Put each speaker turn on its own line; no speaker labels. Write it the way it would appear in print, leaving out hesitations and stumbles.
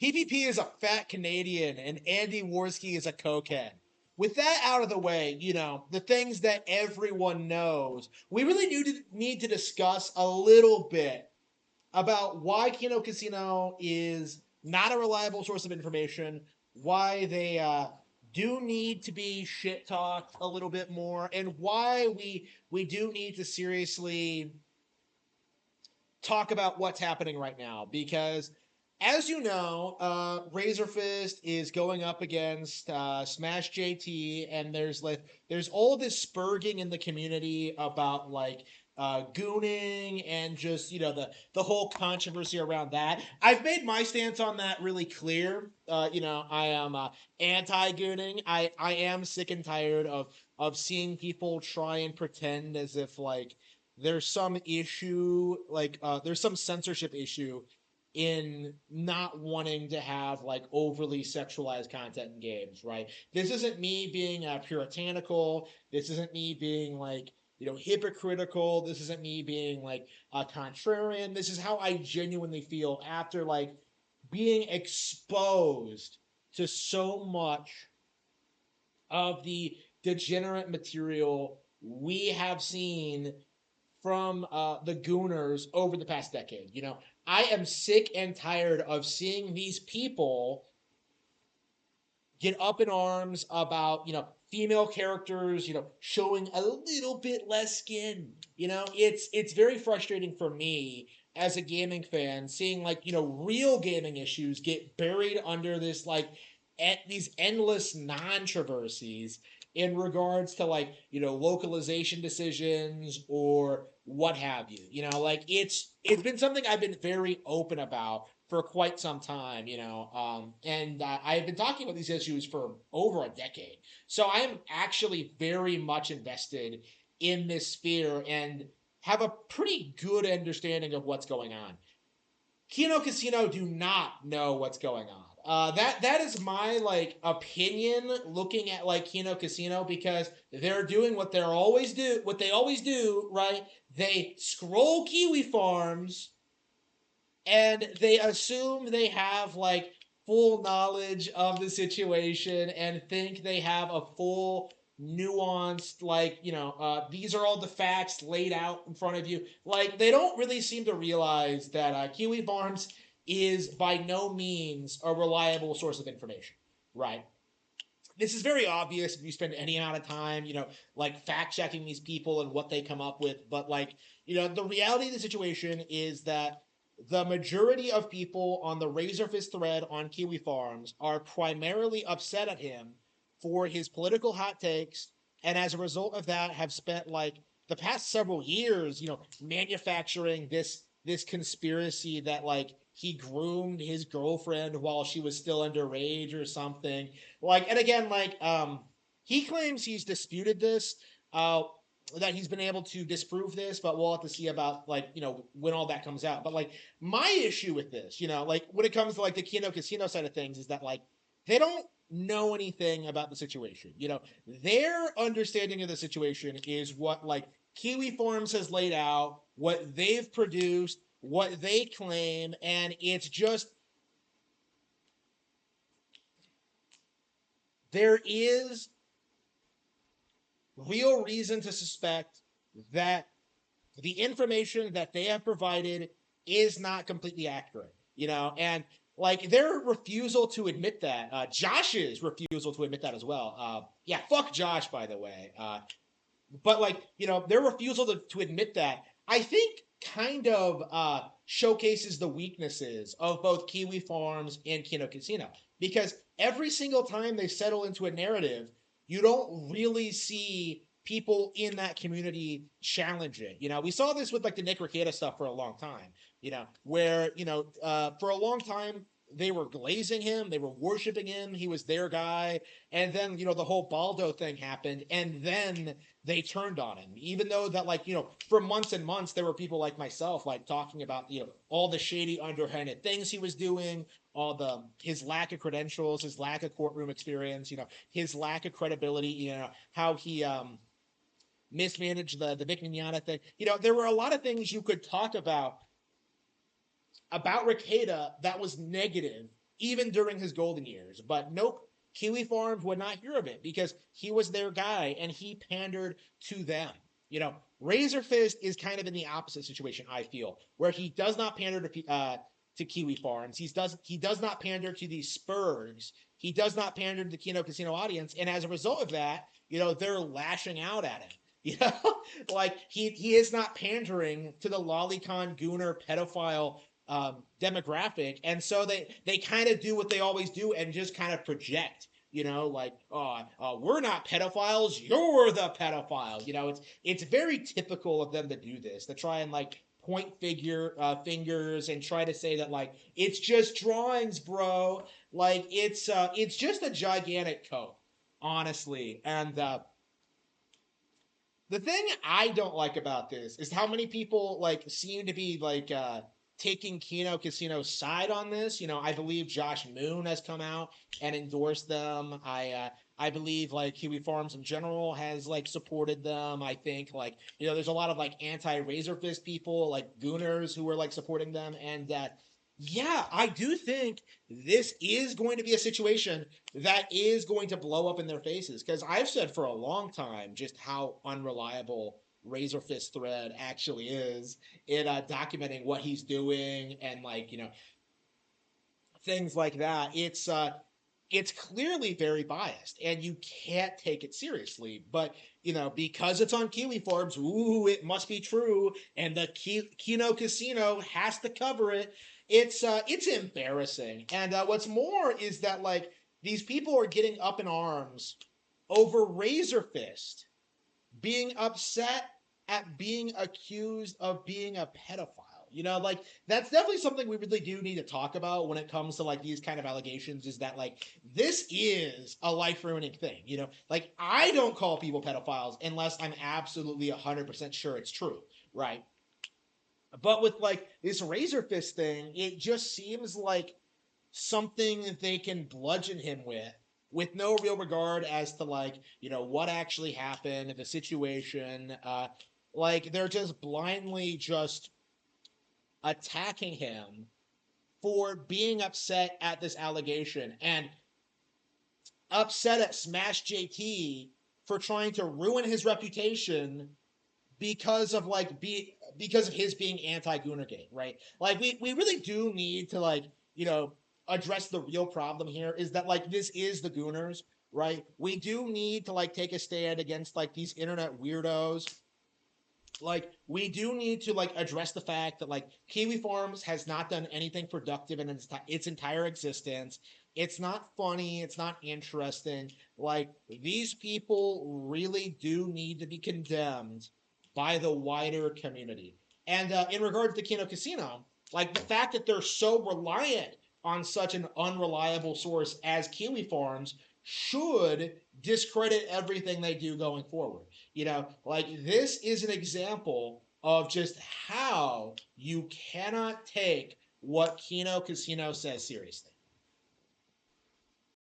PPP is a fat Canadian and Andy Worski is a cokehead. With that out of the way, the things that everyone knows, we really need to discuss a little bit about why Kino Casino is not a reliable source of information, why they do need to be shit talked a little bit more, and why we do need to seriously talk about what's happening right now. Because, as you know, Razer Fist is going up against Smash JT, and there's all this spurging in the community about gooning and just the whole controversy around that. I've made my stance on that really clear. I am anti gooning. I am sick and tired of seeing people try and pretend as if there's some issue, there's some censorship issue in not wanting to have overly sexualized content in games, right? This isn't me being puritanical. This isn't me being hypocritical. This isn't me being a contrarian. This is how I genuinely feel after being exposed to so much of the degenerate material we have seen from the Gooners over the past decade. I am sick and tired of seeing these people get up in arms about, female characters, showing a little bit less skin. It's very frustrating for me as a gaming fan seeing real gaming issues get buried under this these endless non-traversies in regards to localization decisions or what have you. It's been something I've been very open about for quite some time, and I've been talking about these issues for over a decade. So I am actually very much invested in this sphere and have a pretty good understanding of what's going on. Kino Casino do not know what's going on. That is my opinion looking at Kino Casino, because they're doing what they always do, right? They scroll Kiwifarms and they assume they have full knowledge of the situation and think they have a full nuanced these are all the facts laid out in front of you. They don't really seem to realize that Kiwifarms is by no means a reliable source of information, right? This is very obvious if you spend any amount of time, fact checking these people and what they come up with. But the reality of the situation is that the majority of people on the Razorfist thread on Kiwifarms are primarily upset at him for his political hot takes, and as a result of that, have spent the past several years, manufacturing this conspiracy that he groomed his girlfriend while she was still underage or something. And again, he claims he's disputed this. That he's been able to disprove this, but we'll have to see about when all that comes out. But my issue with this, when it comes to the Kino Casino side of things, is that they don't know anything about the situation. Their understanding of the situation is what Kiwifarms has laid out, what they've produced, what they claim, and it's just there is real reason to suspect that the information that they have provided is not completely accurate, and their refusal to admit that, Josh's refusal to admit that as well. Yeah, fuck Josh, by the way. But their refusal to admit that, I think, kind of showcases the weaknesses of both Kiwifarms and Kino Casino, because every single time they settle into a narrative, you don't really see people in that community challenge it. We saw this with the Nick Rekieta stuff for a long time, where, for a long time they were glazing him, they were worshiping him, he was their guy, and then, the whole Baldo thing happened, and then they turned on him, even though that, for months and months, there were people like myself, talking about, all the shady, underhanded things he was doing, his lack of credentials, his lack of courtroom experience, his lack of credibility, how he mismanaged the Vic Mignogna thing. There were a lot of things you could talk about Rekieta that was negative even during his golden years. But nope, Kiwifarms would not hear of it because he was their guy and he pandered to them. You know, Razor Fist is kind of in the opposite situation, I feel, where he does not pander to Kiwifarms. He does not pander to the Spurs. He does not pander to the Kino Casino audience, and as a result of that, you know, they're lashing out at him. You know, like he is not pandering to the lolicon gooner pedophile demographic, and so they kind of do what they always do and just kind of project. You know, like, we're not pedophiles, you're the pedophile. You know, it's very typical of them to do this, to try and like fingers and try to say that like it's just drawings, bro. Like it's just a gigantic cope, honestly. And the thing I don't like about this is how many people like seem to be like taking Kino Casino's side on this. You know, I believe Josh Moon has come out and endorsed them. I believe like Kiwifarms in general has like supported them. I think like you know there's a lot of like anti Razer Fist people like Gooners who are like supporting them, and yeah, I do think this is going to be a situation that is going to blow up in their faces because I've said for a long time just how unreliable Razor Fist thread actually is in documenting what he's doing and like you know things like that. It's clearly very biased and you can't take it seriously. But you know because it's on Kiwifarms, ooh, it must be true, and the Kino Casino has to cover it. It's embarrassing. And what's more is that like these people are getting up in arms over Razor Fist being upset at being accused of being a pedophile. You know, like that's definitely something we really do need to talk about when it comes to like these kind of allegations is that like this is a life ruining thing. You know, like I don't call people pedophiles unless I'm absolutely 100% sure it's true, right? But with like this Razor Fist thing, it just seems like something that they can bludgeon him with no real regard as to like you know what actually happened, the situation. Like they're just blindly just attacking him for being upset at this allegation and upset at Smash JT for trying to ruin his reputation because of like because of his being anti-Goonergate, right? Like we really do need to like you know address the real problem here is that like this is the Gooners, right? We do need to like take a stand against like these internet weirdos. Like we do need to like address the fact that like Kiwifarms has not done anything productive in its entire existence. It's not funny. It's not interesting. Like these people really do need to be condemned by the wider community. And in regards to Kino Casino, like the fact that they're so reliant on such an unreliable source as Kiwifarms should discredit everything they do going forward. You know, like this is an example of just how you cannot take what Kino Casino says seriously.